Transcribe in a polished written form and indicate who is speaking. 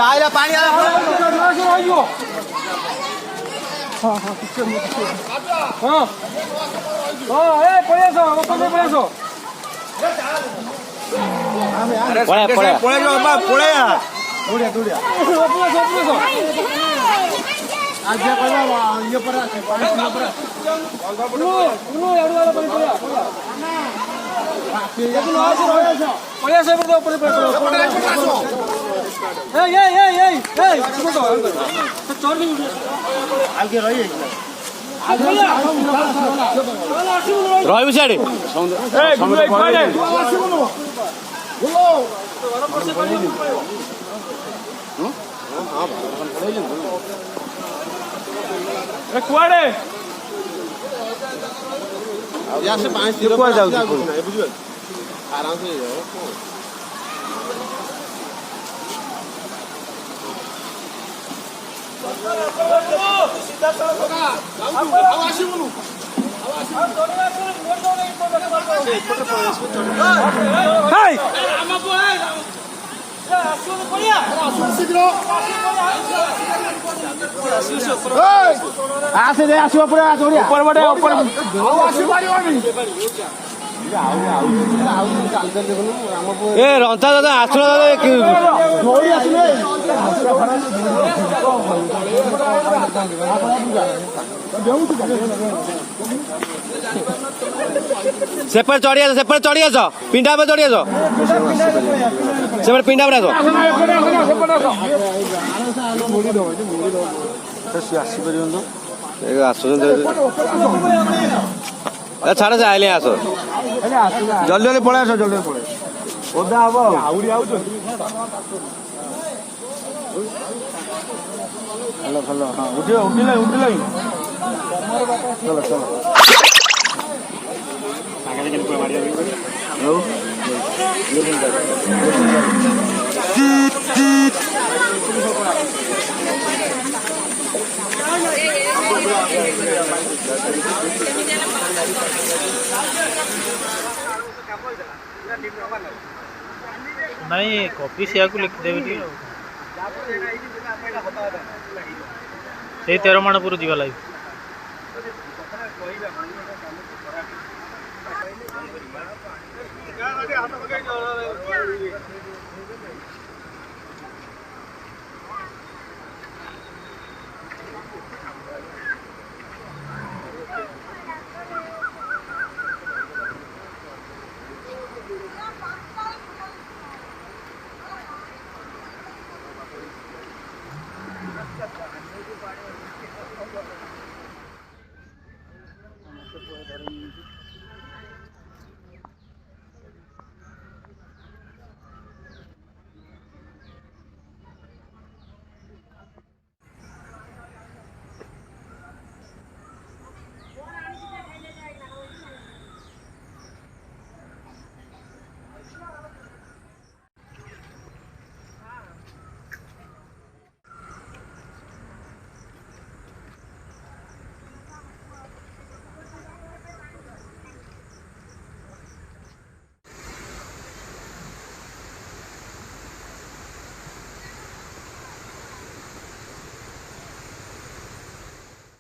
Speaker 1: आइला पानी आला
Speaker 2: हाँ हाँ हाँ हाँ ए पळेसो ओपन पळेसो
Speaker 1: पळे पळे पळे जो बा पळे दुडिया दुडिया
Speaker 2: ओपन
Speaker 1: आज कहला ये पर पानी पीला पर
Speaker 2: उनो यार वाला पानी पळया पळेसो पर ओपन पळेसो ए चोर दी
Speaker 1: आगे रही
Speaker 3: ରହିବୁ ସିଆଡେ
Speaker 2: କୁଆଡେ
Speaker 1: से पानी स्थिर
Speaker 3: कुआं जाऊ
Speaker 1: बुझिबे आराम से
Speaker 3: ଆସେ ଦେ ଆସିବ ପୁରା ଯୋଡ଼ିଆ
Speaker 2: ऊपर बड़े ऊपर
Speaker 3: ଏ ରନ୍ଧା ଦାଦା ଆସୁନ ସେପଟେ ଚଢି ଆସ ସେପଟେ ଚଢି ଆସ ପିଣ୍ଡା ଉପରେ ଚଢି ଆସ ସେପଟେ ପିଣ୍ଡା ଉପରେ ଆସ ଆସୁଛନ୍ତି ଛାଡ ସେ ଆଇଲେ ଆସ
Speaker 1: जल्दी जल्दी पळे आस जल्दी पळे ओदा हबो आउरी आउछ हेलो हेलो हां उठियो उठिले चलो चलो आगे के पूरा मारिया नो ये दिन
Speaker 4: नहीं कॉपी से को लिखिदेवी से 13 माणपुर जीवा लाइव
Speaker 2: Thank you.